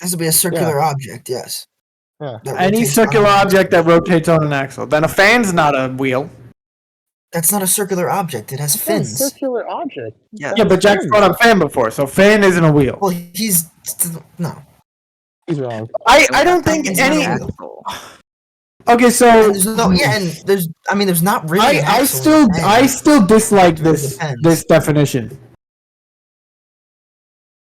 Has to be a circular object, yes. Yeah. Any circular object that rotates on an axle. Then a fan's not a wheel. That's not a circular object. It has fins. A circular object. Yeah, but Jack's brought up fan before, so fan isn't a wheel. Well, he's no. He's wrong. I don't think It's any. not a wheel. Okay, so There's no, yeah, and there's not really. I still dislike this definition.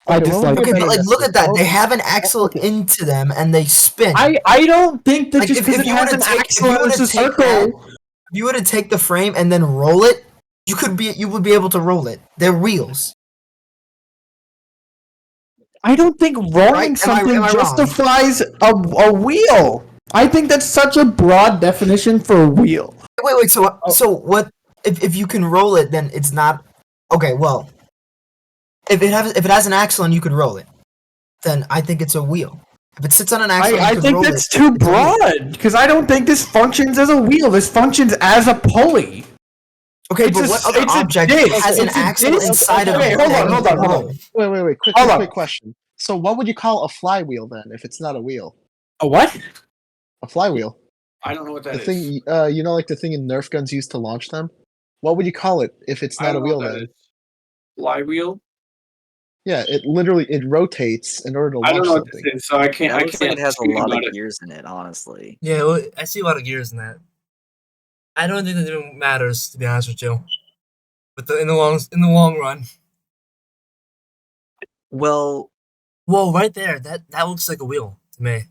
I dislike. Okay, but like, look at that. They have an axle into them, and they spin. I don't think that Like, just because it has an axle and it's a circle. If you were to take the frame and then roll it, you would be able to roll it. They're wheels. I don't think rolling something justifies a wheel. I think that's such a broad definition for a wheel. Wait. So what? If you can roll it, then it's not. Okay, well, if it has an axle and you could roll it, then I think it's a wheel. If it sits on an axle, I think that's too broad because I don't think this functions as a wheel. This functions as a pulley. Okay, but what other object has an axle inside of it? Hold on. Wait. Quick question. So what would you call a flywheel then, if it's not a wheel? A what? A flywheel. I don't know what that is. Thing, like the thing in Nerf guns used to launch them? What would you call it if it's not a wheel then? Flywheel? Yeah, it rotates in order to launch something. I don't know what this is, so I can't. It looks like it has a lot of gears in it, honestly. Yeah, well, I see a lot of gears in that. I don't think that even matters, to be honest with you. But in the long run. Well, right there, that looks like a wheel to me.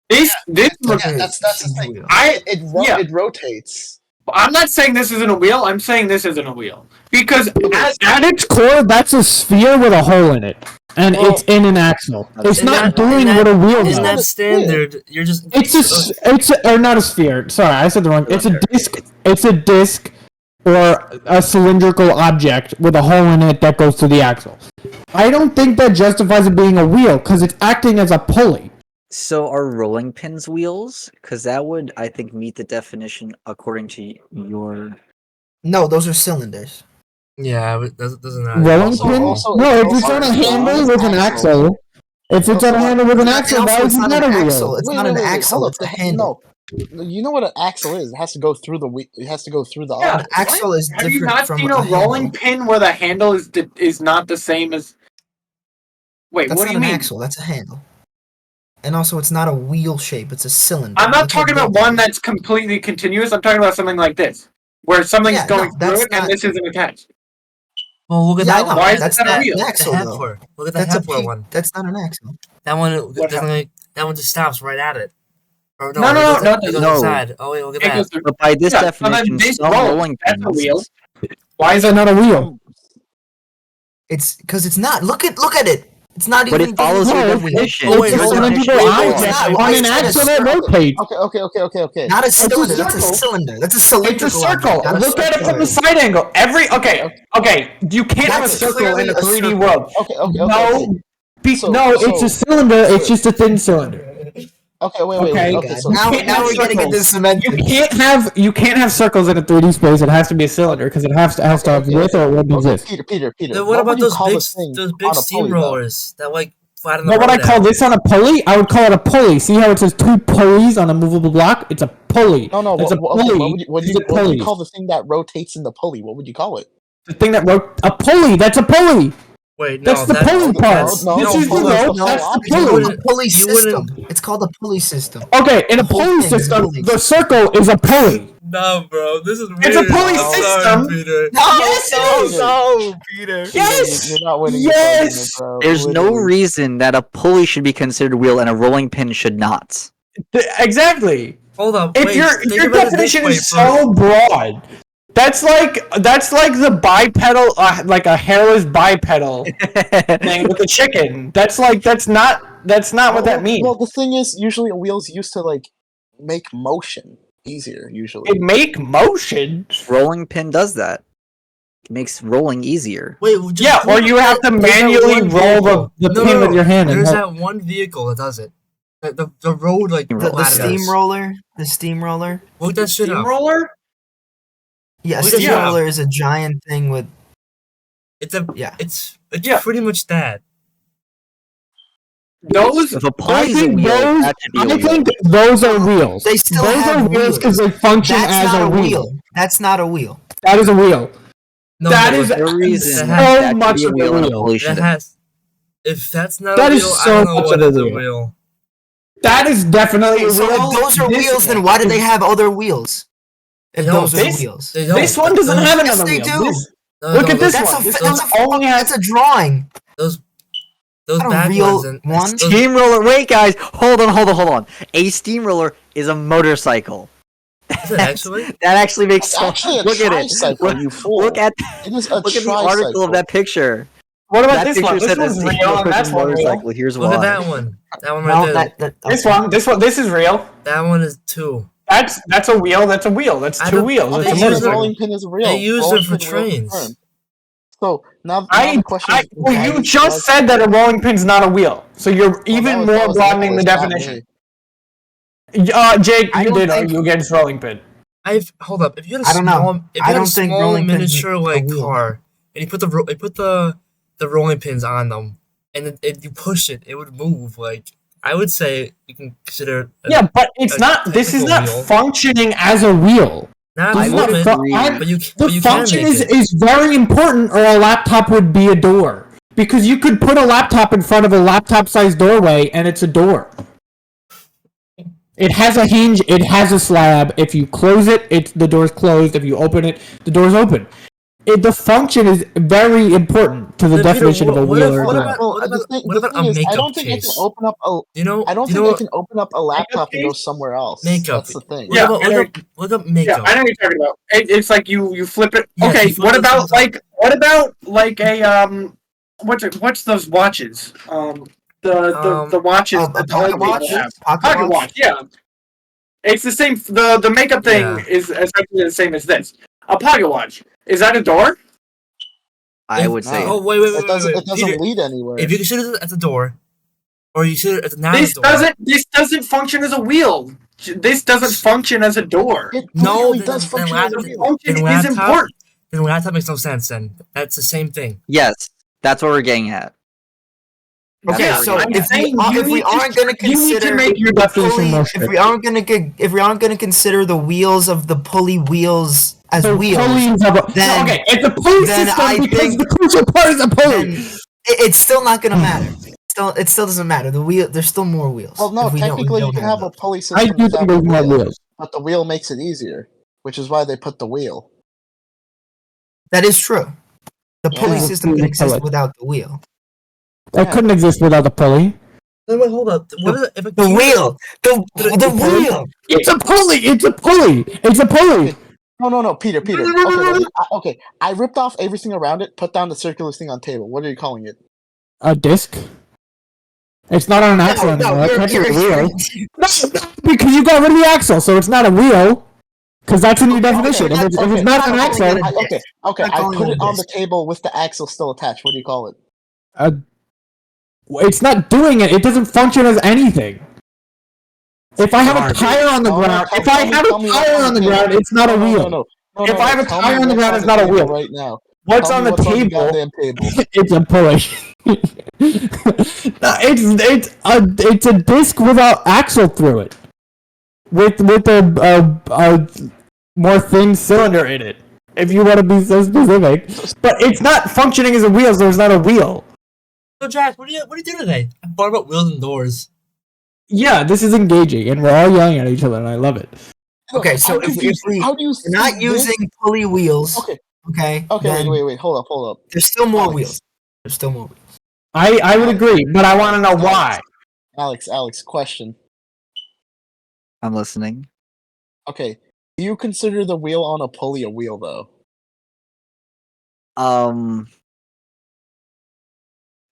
That's the thing. It rotates. I'm not saying this isn't a wheel. I'm saying this isn't a wheel because at its core, that's a sphere with a hole in it, and it's in an axle. It's not doing what a wheel does. Isn't that standard? You're just. Or not a sphere. Sorry, I said the wrong. It's a disc. It's a disc or a cylindrical object with a hole in it that goes to the axle. I don't think that justifies it being a wheel because it's acting as a pulley. So are rolling pins wheels? Because that would, I think, meet the definition according to your... No, those are cylinders. Yeah, it doesn't matter. Rolling pins? No, if it's on a handle with an axle. If it's on a handle with an axle, why is it not a wheel? It's not an axle, it's a handle. No. You know what an axle is? It has to go through the. It has to go through the. Yeah, an axle is different. Have you not from seen a rolling pin where the handle is not the same as? Wait, what do you mean? That's not an axle. That's a handle. And also, it's not a wheel shape. It's a cylinder. I'm not talking about one that's completely continuous. I'm talking about something like this, where something's going through it and this isn't attached. Well, look at that one. Why is that a wheel? Axle, look at that Hepler one. That's not an axle. That one just stops right at it. No. Inside. Oh wait, look at that. But by this definition, rolling pins. That's a wheel. Why is that not a wheel? It's because it's not. Look at it. It's not but even. But it follows your definition. It's a cylindrical object on an axle that rotates. Okay. Not a cylinder. That's a cylinder. That's a cylindrical. It's a circle. Look at it from the side angle. Okay. You can't have a circle in a 3D world. No, it's a cylinder. It's just a thin cylinder. Okay, wait. So now we're getting into semantics. You can't have circles in a 3D space. It has to be a cylinder because it has to have width or it won't exist. Peter. Then what about those big steamrollers that flatten the road? What would I call this on a pulley? I would call it a pulley. See how it says 2 pulleys on a movable block? It's a pulley. No. It's a pulley. What do you call the thing that rotates in the pulley? What would you call it? The thing that a pulley. That's a pulley. Wait, no, that's the pulley part. That's the pulley system. It's called a pulley system. Okay, in a pulley system, the circle is a pulley. No, bro, this is weird. It's a pulley system. Peter. No, Peter. Yes. You're not winning. Yes. There's no reason that a pulley should be considered a wheel and a rolling pin should not. Exactly. Hold on. If your definition is so broad. That's like the bipedal, like a hairless bipedal thing with the chicken. That's not what that means. Well, the thing is, usually a wheel's used to make motion easier. Usually, it make motion. Rolling pin does that. It makes rolling easier. Wait, or you have to manually roll the pin with your hand. There's that one vehicle that does it. The road the steamroller. Look that shit up. Steamroller. Yeah, steamroller is a giant thing with. It's pretty much that. Those, If a I pulley's a think wheel, those, that should be a I wheel. think those are wheels. They still those have are wheels because wheels. they function That's as not a a wheel. wheel. That's not a wheel. That is a wheel. No, That no, is but No reason that so should much be a of a wheel and a wheel. pulley that shouldn't. has. If that's not That a is wheel, I so don't know much what of a is a wheel. wheel. That is definitely a wheel. So if those are This- wheels, then why do they have other wheels? If They those don't. are This- wheels. They don't. This one doesn't Those- have Yes, another they wheel. do. No, Look no, at this That's one. a This that's one a only has. that's a drawing. Those Not a back real ones and one. those- Steamroller. Wait, guys. Hold on. A steamroller is a motorcycle. is it actually? That actually makes It's sense. actually a Look at it. tricycle, Look, you fool. look at It is a look at the tricycle. article of that picture. What about That this picture one? This said a one's real, steamroller and is that's a one real. motorcycle. Here's Look why. at that one. That one right No, there. This one. This is real. That one is 2. That's a wheel. That's a wheel. That's I two don't- wheels. they That's a use Okay, it- motorcycle. rolling pin is real. They use Rolling it for pin will trains. confirm. So now the question is, Well, why you is- just said that a rolling pin's not a wheel, so you're well, even that more was broadening the Nicholas, not definition. me. Jake, I you don't did think- argue against rolling pin. Hold up. If you had a I don't know. small, if you I had a don't think small rolling pins miniature are like wheel. car, and you put the rolling pins on them, and then you push it, it would move. Like I would say, you can consider. Yeah, but it's a not. This is technical not wheel. functioning as a wheel. Not This I is a not would woman, fu- agree. I'm- but you the can function make is it. is very important, or a laptop would be a door. Because you could put a laptop in front of a laptop-sized doorway, and it's a door. It has a hinge. It has a slab. If you close it, the door's closed. If you open it, the door's open. The function is very important to the Then, Peter, definition of a what wheel if- or a what door. about- Well, what the about- thing, what the about thing a is, I makeup don't think it case? can open up a. You know, I don't you think know it what- can open up a laptop and go case? somewhere else. Makeup. That's the thing. What Yeah, about look up Yeah, makeup? I know what you're talking about. It's like you flip it. Yeah, Okay, you flip what it about sometimes. like a what's those watches? The watches. A that the pocket old people watch? have. Pocket Pocket watch. Yeah. It's the same. The makeup thing Yeah. is essentially the same as this. A pocket watch. Is that a door? I would say. Oh wait, It doesn't Peter, lead anywhere. if you consider it at the door, or you consider it not This a door. This doesn't function as a wheel. This doesn't function as a door. It No, clearly then- does then function lap- as a The wheel. function then is laptop- important. Then laptop makes no sense. Then that's the same thing. Yes, that's what we're getting at. That's Okay, what we're so getting I'm if at. saying we, you if we need to- aren't going to you need to consider make your the definition pulley, more if strict. we aren't going to consider the wheels of the pulley wheels as So wheels, pulleys are- then- okay, it's a pulley then system I because think- the crucial part is a pulley. then it's still not going to matter. It still doesn't matter. The wheel, there's still more wheels. Well, no, if we don't- we technically you don't can have a those. pulley I system do think without there's the more wheel, wheels. but the wheel makes it easier, which is why they put the wheel. That is true. The pulley Yeah. system can exist without the wheel. It couldn't exist without the pulley. Then wait, hold up. What is if a The wheel, the wheel. It's a pulley. It's a pulley. It's a pulley. No, Peter. Okay, I ripped off everything around it, put down the circular thing on table. What are you calling it? A disc. It's not on an axle anymore. you're- That's not a you're- wheel. No, because you got rid of the axle, so it's not a wheel. Because that's in your Okay, definition. okay, If it's okay. not an I'm axle, calling it a Okay. I'm I calling put it a it on the disc. table with the axle still attached. What do you call it? it's not doing it. It doesn't function as anything. If I have a Garbage. tire on the No, ground, tell if I me- have tell a me what's tire on on the the ground, table. it's not a wheel. No. If I have a Tell tire me on the what's ground, it's not a wheel. right now. What's Tell on me the what's on the table? goddamn table. It's a pulley. No, it's a disc without axle through it, with a more thin cylinder in it. If you want to be so specific, but it's not functioning as a wheel, so it's not a wheel. So Jack, what do you do today? I thought about wheels and doors. Yeah, this is engaging, and we're all yelling at each other, and I love it. Okay, so I'm if confused. we How do you we're not see this? using pulley wheels, Okay, then wait. Hold up. there's still more Alex. wheels. There's still more wheels. I would agree, but I want to know why. Alex, question. I'm listening. Okay, do you consider the wheel on a pulley a wheel though?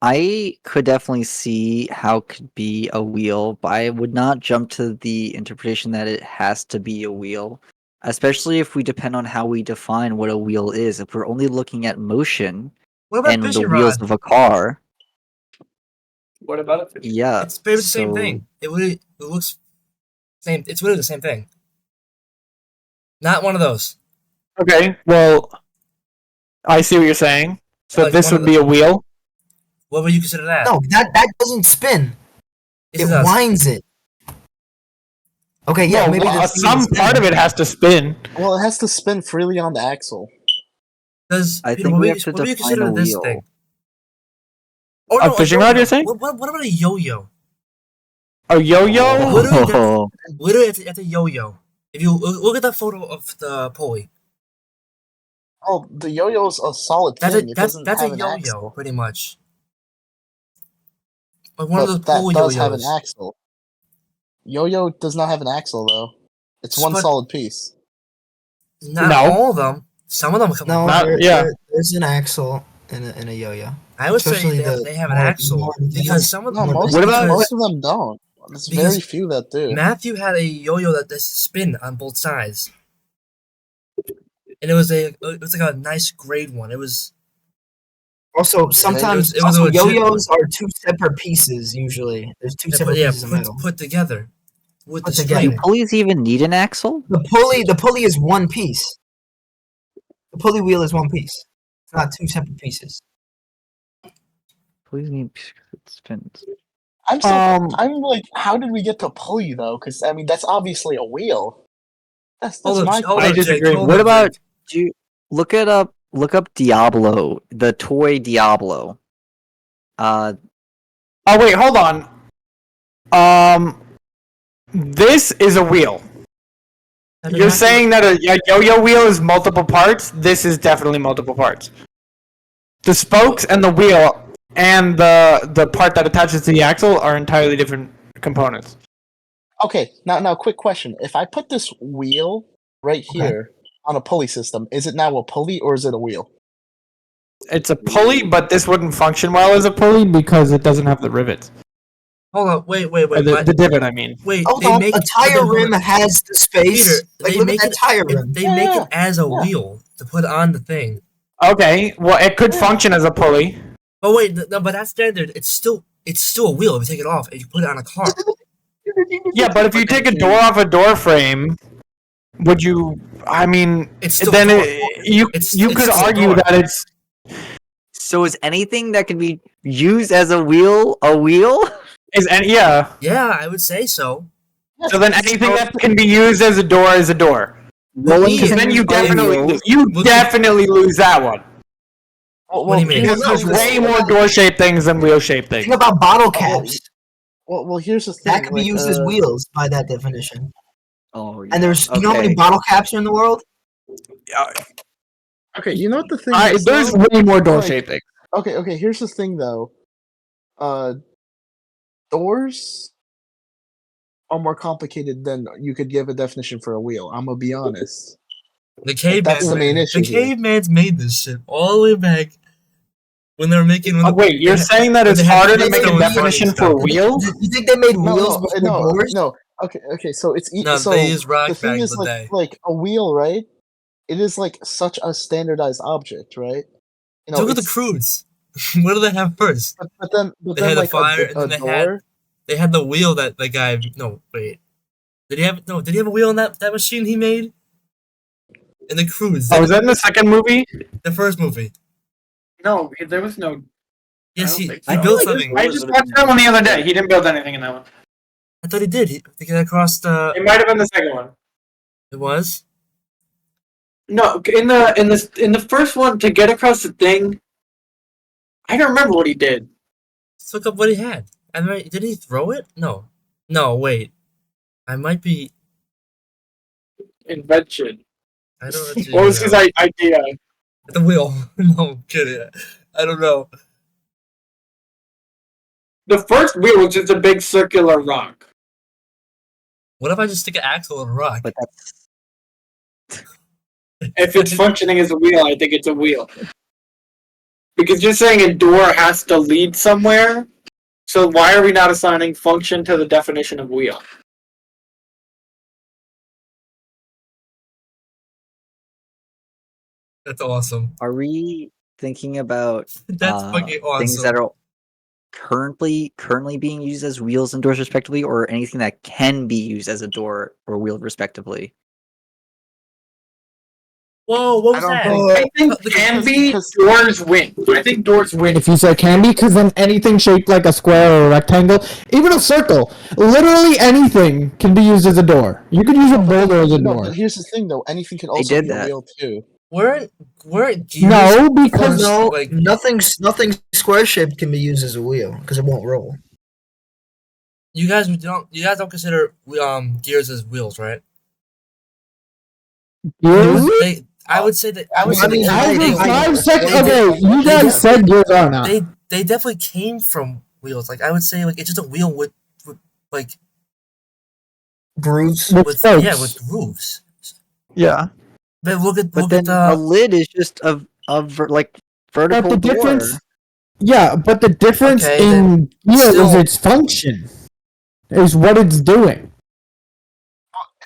I could definitely see how it could be a wheel, but I would not jump to the interpretation that it has to be a wheel, especially if we depend on how we define what a wheel is. If we're only looking at motion What about and the fishing wheels rod? of a car, What about it? yeah, It's pretty much the same so- thing. It looks same. It's really the same thing. Not one of those. Okay, well, I see what you're saying. So Like this one of would be a wheel. What would you consider that? No, that doesn't spin. It winds it. Okay, yeah, maybe some part of it has to spin. Well, it has to spin freely on the axle. Because I Peter, think what we do have you to what do you define consider a this wheel. thing? Oh A fishing rod, you're saying? What about a yo-yo? A yo-yo? Literally, it's a yo-yo. If you look at the photo of the pulley, Oh, the yo-yo's a solid thing. It doesn't that's have a an yo-yo, axle. pretty much. Like one of those But that pulley does have an yo-yos. axle. Yo-yo does not have an axle, though. It's one But- solid piece. Not No. all of them. Some of them come No, Not- apart. yeah. there's an axle in a yo-yo. I would say Especially they have an more- axle more because some of No, them. most of them don't. There's very Because few that do. Matthew had a yo-yo that does spin on both sides, and it was like a nice grade one. It was Also, sometimes it was a legit yo-yos are two separate pieces. Usually, there's two separate pieces of metal. put together with Put the together. Do string. pulleys even need an axle? The pulley is one piece. The pulley wheel is one piece. It's not two separate pieces. Pulleys need spins. I'm like, how did we get to pulley though? Because I mean, that's obviously a wheel. That's my I question. disagree. What about do you look up Diablo, the toy Diablo? Oh wait, hold on. This is a wheel. You're saying that a yo-yo wheel is multiple parts? This is definitely multiple parts. The spokes and the wheel and the part that attaches to the axle are entirely different components. Okay, now, quick question: if I put this wheel right here on a pulley system, is it now a pulley or is it a wheel? It's a pulley, but this wouldn't function well as a pulley because it doesn't have the rivets. Hold on, wait. The divot, I mean. Wait, Hold on, a tire rim has the space. Peter, Like, they look at make that tire rim. They make it as a wheel to put on the thing. Okay, well, it could function as a pulley. But wait, no, but that's standard. It's still a wheel if you take it off and you put it on a car. Yeah, but if you take a door off a door frame, would you? I mean, It's still then a door. you It's could still a argue door. that it's. So is anything that can be used as a wheel a wheel? Yeah. Yeah, I would say so. So then anything that can be used as a door is a door. Rolling Because then you pins are definitely wheels. lose that one. What do you mean? Because there's way more door-shaped things than wheel-shaped things. Think about bottle caps. Well, here's the thing. That could be used as wheels by that definition. Oh, yeah. And there's, you know how many bottle caps are in the world? Okay, you know what the thing is? There's though? way more door-shaped things. Okay. Here's the thing, though. Doors are more complicated than you could give a definition for a wheel. I'm gonna be honest. The caveman. That's the main issue The here. cavemans made this shit all the way back when they were making. Wait, you're saying that when it's they had harder to make a Flintstones definition running for a stuff. wheel? You think they made wheels before doors? No. Okay. So it's No, so they use rock the thing back is in the day. like a wheel, right? It is like such a standardized object, right? You know, Look at the it's- crews. What do they have first? But then They had the like fire, a and then they door. had the wheel that the guy. No, wait. Did he have a wheel in that machine he made? In the cruise. Oh, was that in the second movie? The first movie. No, there was no. Yes, I he don't think so. built I something. I just watched that one the other day. He didn't build anything in that one. I thought he did. To get across the. It might have been the second one. It was. No, in the first one to get across the thing, I don't remember what he did. Let's look up what he had. Did he throw it? No. No, wait. I might be. Invention. I don't know. What was his idea? The wheel. No, I'm kidding. I don't know. The first wheel was just a big circular rock. What if I just stick an axle in a rock? But that's If it's functioning as a wheel, I think it's a wheel. Because you're saying a door has to lead somewhere, so why are we not assigning function to the definition of wheel? That's awesome. are we thinking about That's fucking awesome. things that are currently being used as wheels and doors respectively, or anything that can be used as a door or wheel respectively? Whoa, what was I that? don't I think Because- can be because- doors win. I think doors win if you say can be, because then anything shaped like a square or a rectangle, even a circle, literally anything can be used as a door. You could use a boulder as a No, door. but here's the thing though. Anything can also did be a that. wheel too. Weren't gears No, because first, No, like nothing square shaped can be used as a wheel because it won't roll. you guys don't consider gears as wheels, right? gears. I would say that I would I say mean, that they- 5 they- seconds. they- Okay, you they- guys said gears are not. they definitely came from wheels. Like I would say, like it's just a wheel with like grooves. With with spokes. with grooves. Yeah. But But look then at a lid is just like vertical But the door. difference, yeah, but the difference Okay, in gear is still- its function, is what it's doing.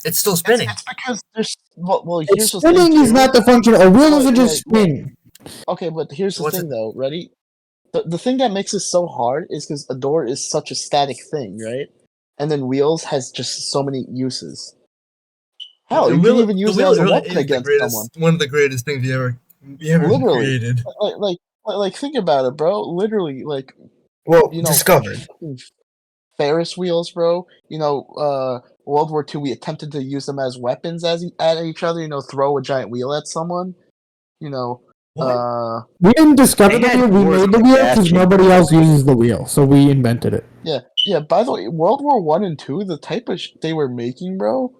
it's still spinning. It's because there's well It's here's the thing spinning is too. not the function. A wheel doesn't just Wait. spin. Okay, but here's the What's thing it- though. Ready? The thing that makes it so hard is because a door is such a static thing, right? And then wheels has just so many uses. Hell, you can even use it as a weapon against someone. One of the greatest things you ever Literally. created. Like think about it, bro. Literally, like Well, you know, discovered. Ferris wheels, bro. You know, World War II, we attempted to use them as weapons at each other. You know, throw a giant wheel at someone. You know, What? We didn't discover They the had wheel. We wars made the with wheel gas because chambers. nobody else uses the wheel, so we invented it. yeah. By the way, World War One and Two, the type of they were making, bro,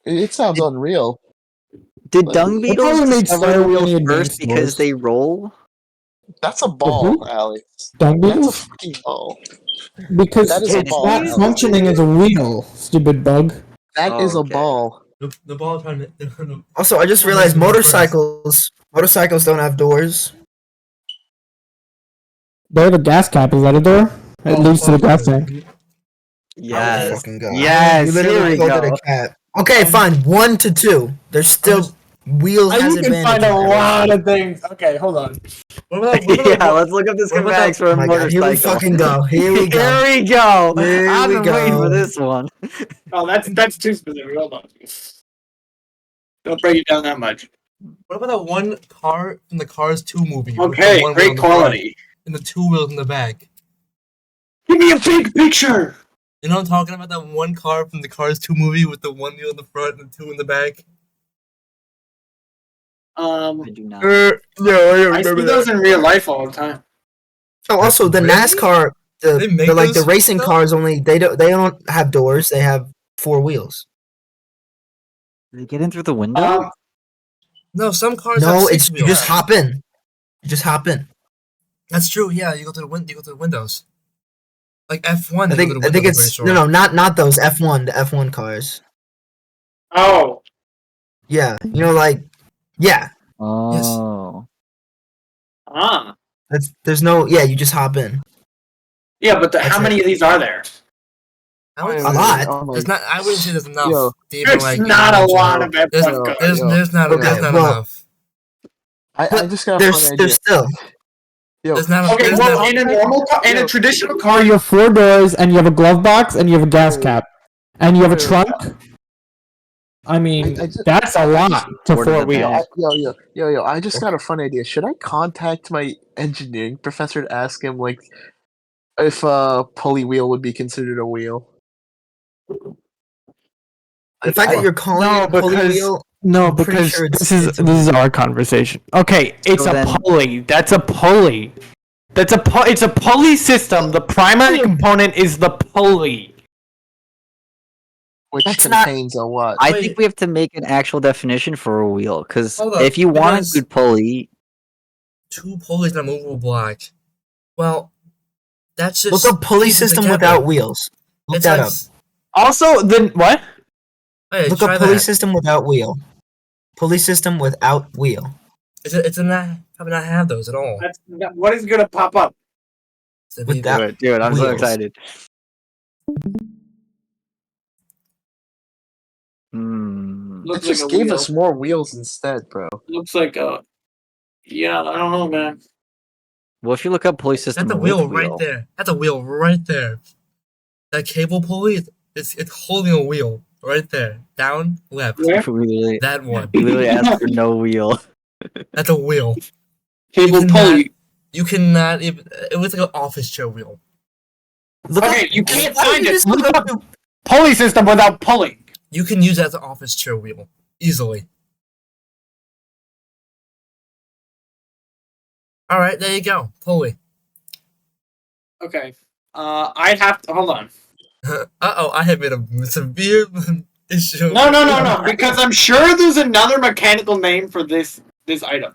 it sounds unreal. Did Like, dung they probably beetles made discover so wheels many first advanced because doors. they roll? That's a who? ball, Alex. Dung That's a beetles? fucking ball. Because That is a it's ball, not Alex. functioning as a wheel, stupid bug. That is a Okay. ball. The ball trying to. Also, I just Oh, realized maybe the first. motorcycles don't have doors. They have a gas cap. Is that a door? It leads to the gas tank. Oh Yes. fucking god. Yes, You here literally we called it go. a cat. Okay, fine. 1 to 2. There's still wheels has You can find advantage. a lot of things. Okay, hold on. What about Yeah, let's look up the what about schematics for Oh a my god, here we motorcycle. fucking go. Here we go. Here we go. Here I've we been waiting for go. this one. Oh, that's too specific. Hold on. Don't break it down that much. What about that one car from the Cars 2 movie? with Okay, the one wheel great in the front quality. and the 2 wheels in the back. Give me a big picture. You know what I'm talking about? That one car from the Cars 2 movie with the 1 wheel in the front and the 2 in the back. I do not. No, I see those in real life all the time. Oh, also the Really? They NASCAR, make the like the those racing still? cars only they don't have doors. They have 4 wheels. Did they get in through the window? No, some cars have No, 6 it's you wheels. just hop in. You just hop in. That's true. Yeah, you go to the windows. Like F1, I they think go to the I think windows, it's I'm pretty no sure. not those F1 the F1 cars. Oh. Yeah, you know like yeah. Oh. Ah. There's no you just hop in. Yeah, but That's how many it. of these are there? I would A say lot. Oh my there's not. I wouldn't say there's enough. Yo. to even, It's like, not a imagine. lot of There's, F1 cars. there's not Okay, there's not well, enough. I But just got a funny idea. there's still Yo, There's not. Okay, there's well, not, in a normal car, in Yo. a traditional car, you have 4 doors, and you have a glove box, and you have a gas Wait. cap, and you have a Wait. trunk. I mean, I just- that's a lot to Order 4 the wheels. bag. yo, I just got a fun idea. Should I contact my engineering professor to ask him like if a pulley wheel would be considered a wheel? the fact that you're calling No, it a pulley because- wheel. No, I'm pretty because sure it's- this it's is our conversation. Okay, it's So a then- pulley. That's a pulley. It's a pulley system. The primary component is the pulley. Which That's not- contains a what? I Wait. think we have to make an actual definition for a wheel, because Hold up, if you want because- a good pulley, 2 pulleys and a movable block. Well, that's just Look up pulley pieces system together. without wheels. Look It's that like, up. Also, then what? Hey, Look try up pulley that. system without wheel. Pulley system without wheel. It's a not probably not have those at all. What is gonna pop up? So With they- that- do it. I'm so wheels. excited. Hmm. It just gave us more wheels instead, bro. Looks like a. Yeah, I don't know, man. Well, if you look up pulley system, That's a with wheel right there. That's a wheel right there. That cable pulley, it's holding a wheel. right there, down left. Where? We That one. literally asked for no wheel. That's a wheel. Cable You pulley. You cannot even. It was like an office chair wheel. Look Okay, up, you can't why don't find you it. just look up the- Pulley system without pulling. You can use that as an office chair wheel easily. All right, there you go. Pulley. Okay. I'd have to hold on. Uh-oh, I have made a severe issue. No. Because I'm sure there's another mechanical name for this item.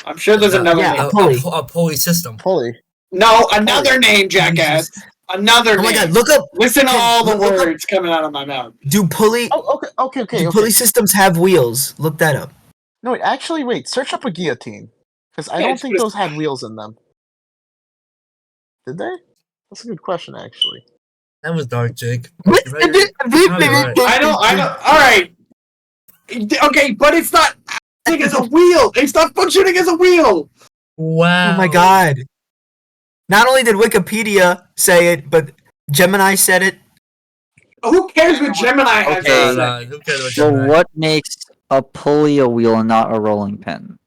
I'm sure there's another yeah, name. pulley. A pulley system. Pulley. No, another name, jackass. Another Oh my name. god, look up. Listen to all the look up- words coming out of my mouth. Do pulley Oh, okay. pulley systems have wheels? Look that up. No, wait, actually, wait. Search up a guillotine. Because I Yeah, don't it's think those had wheels in them. Did they? That's a good question, actually. That was dark, Jake. What? You're probably right. I don't. Alright. Okay, but it's not acting as a wheel. It's not functioning as a wheel. Wow. Oh my god. Not only did Wikipedia say it, but Gemini said it. Who cares what Gemini has Okay. to say? No, who cares about So Gemini? what makes a pulley a wheel and not a rolling pin?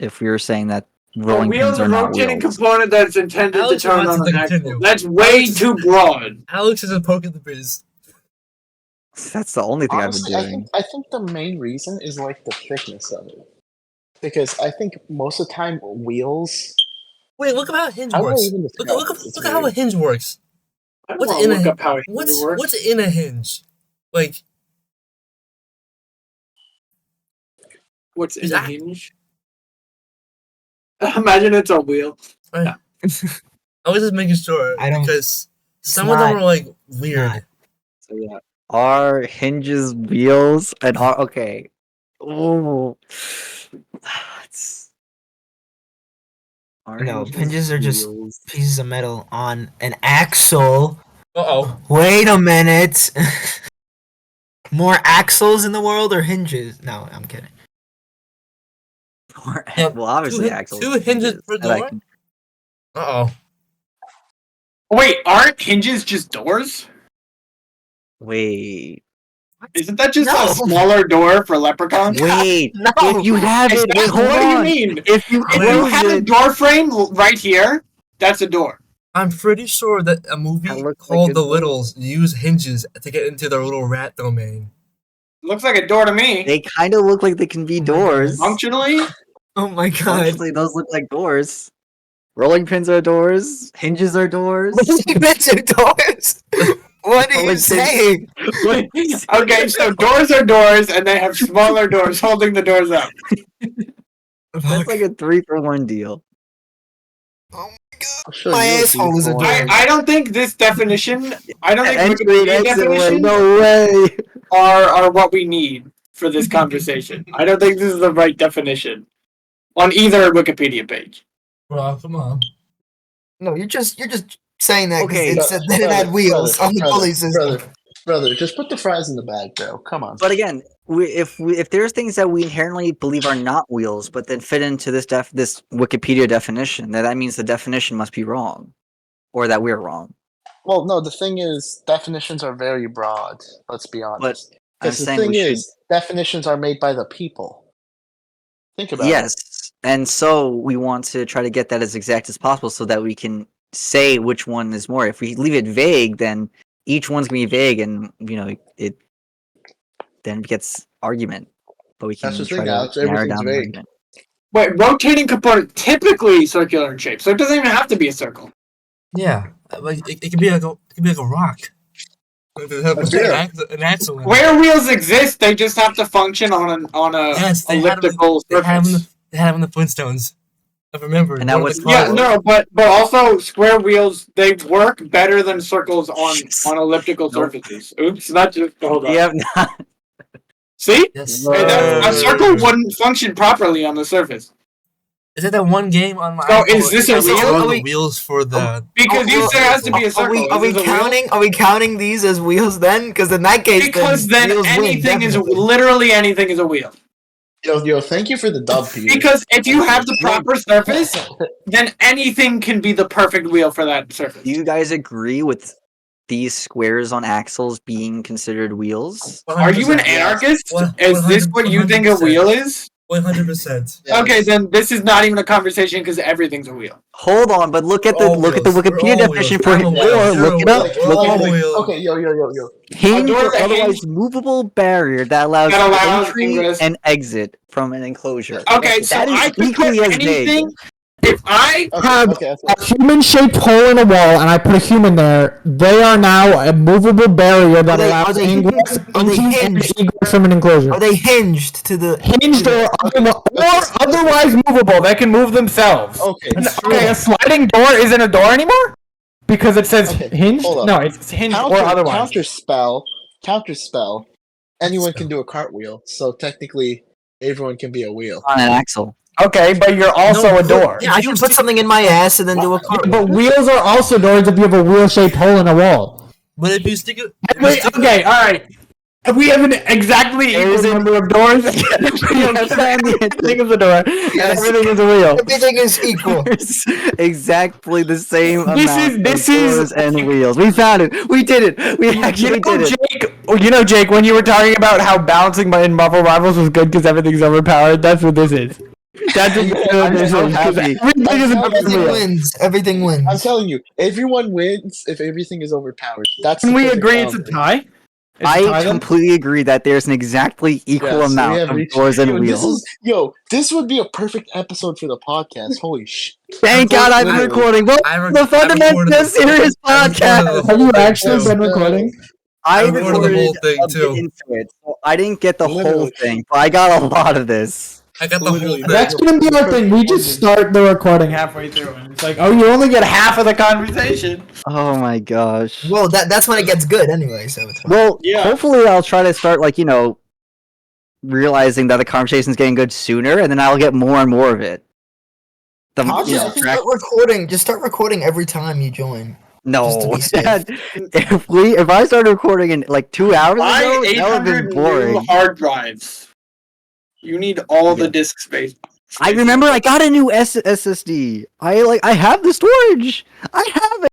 If we were saying that A rolling wheel pins is a are not rotating wheels. component that's intended Alex to turn wants on to an axle. continue. That's way too broad. Alex is a poke in the biz. That's the only thing Honestly, I've been doing. I think the main reason is like the thickness of it. Because I think most of the time wheels. Wait, look at how a hinge How do I works. even Look describe it? It's at how a weird. hinge works. I don't What's want to in look a up how it what's works. what's in a hinge? Like What's in Is a that- hinge? Imagine it's a wheel. I was just making sure I don't- because some it's of them not- are like weird. not. So yeah, are hinges wheels and are okay? Oh, No, hinges are just wheels? pieces of metal on an axle. Uh-oh. Wait a minute. More axles in the world or hinges? No, I'm kidding. Yeah, Well, obviously two axles. two and hinges per that I door? can- Uh-oh. Wait, aren't hinges just doors? Wait, Isn't that just No. a smaller door for leprechauns? wait. No. If you have Is it, that- wait, hold what on. do you mean? If you If you close have a it, door frame right here, that's a door. I'm pretty sure that a movie That looks called like a The door. Littles used hinges to get into their little rat domain. Looks like a door to me. they kind of look like they can be Oh my doors. Functionally, Oh my god. Functionally, those look like doors. Rolling pins are doors. Hinges are doors. Mention doors. What are you Rolling pins. saying? okay, so doors are doors, and they have smaller doors holding the doors up. That's like a 3-for-1 deal. Oh my god. I'll show My you a asshole is a beautiful door. one. I don't think this definition. I don't think Entry and Wikipedia exit way. definitions No way. are what we need for this conversation. I don't think this is the right definition on either Wikipedia page. Bro, come on. No, you're just saying that because Okay, it said that it had wheels on the pulley system. Brother, just put the fries in the bag, bro. Come on. But again, if there's things that we inherently believe are not wheels, but then fit into this this Wikipedia definition, then that means the definition must be wrong, or that we're wrong. Well, no, the thing is, definitions are very broad. Let's be honest. I'm Because the saying thing we should. is, definitions are made by the people. Think about it. Yes, and so we want to try to get that as exact as possible, so that we can say which one is more. If we leave it vague, then each one's gonna be vague, and it then gets argument. But we can That's the try thing, to Alex, narrow everything's down the vague. argument. Wait, rotating component typically circular in shape, so it doesn't even have to be a circle. Yeah, like it could be like a rock. With an axle in it. Where wheels exist, they just have to function on a Yes, they had them- elliptical They have surface. them in the Flintstones. I remember. And that one of was the Yeah, cars- no, but also square wheels they work better than circles on elliptical Nope. surfaces. Oops, not just hold on. We have not. See, Yes. Whoa. a circle wouldn't function properly on the surface Is that one game on my? So iPhone is this a where they wheel? throw Are the we- wheels for the? because you said it has to be a Are circle. we Is this a wheel? Are we counting these as wheels then? Because in that case, Because then wheels win, anything is definitely. literally anything is a wheel. Yo, thank you for the dub, Peter. Because if you have the proper surface, then anything can be the perfect wheel for that surface. Do you guys agree with these squares on axles being considered wheels? Are you an 100%, yes. anarchist? One- Is this what you think a 100%. wheel is? 100%. Yes. Okay, then this is not even a conversation because everything's a wheel. Hold on, but look at the All wheels. We're Wikipedia all definition wheels. for I'm a wheel. door. You're Look a it wheel. up. We're Look all at it. wheels. Okay, yo. Hinge door or that otherwise hinge- movable barrier that allows, That allows entry ingress. and exit from an enclosure. Okay, so That is I could equally put as big. anything. If I Okay, have okay. a human-shaped hole in a wall and I put a human there, they are now a movable barrier that allows ingress, Are they entry, and hinged? egress from an enclosure. Are they hinged to the Hinged or otherwise movable? They can move themselves. Okay, Okay, a sliding door isn't a door anymore because it says Okay, hinged. hold up. No, it's hinged or otherwise. Counterspell. Anyone can do a cartwheel, so technically everyone can be a wheel. On an axle. Okay, but you're also a door. Yeah, I can put something in my ass and then do a car. But wheels are also doors if you have a wheel-shaped hole in a wall. But if you stick it, Wait, okay, all right. We have an exactly equal number of doors. Everything is a door, and everything is a wheel. Everything is equal. There's exactly the same This amount is- of doors and wheels. We found it. We did it. We actually did it. Jake, Jake, when you were talking about how bouncing in Marvel Rivals was good because everything's overpowered, that's what this is. That's what this so is. 'cause happy. Everything is a Everything wheel. wins. Everything I'm wins. telling you, everyone wins if everything is overpowered. That's Can the we perfect agree it's a boundary. tie? It's a tie I then? completely agree that there's an exactly equal Yes, we amount have of reached- doors and Yo, wheels. this would be a perfect episode for the podcast. Holy shit! Thank God I've been Literally. recording. Well, the Fundamental Serious Podcast. Have you actually been recording? I recorded the recorded whole thing, a bit too. into it, so I didn't get the whole Literally. thing, but I got a lot of this. I got the whole Literally, thing. That's gonna be our thing. We just start the recording halfway through, and it's like, oh, you only get half of the conversation. Oh my gosh. Well, that's when it gets good anyway, so it's fine. Well, Yeah. hopefully I'll try to start realizing that the conversation's getting good sooner, and then I'll get more and more of it. The Podcast? Just start recording every time you join. no, just to be safe. Dad, if I started recording in like 2 hours ago, Buy that would have 800 been boring. new hard drives. You need all the disk space. I remember I got a new SSD. I have the storage. I have it.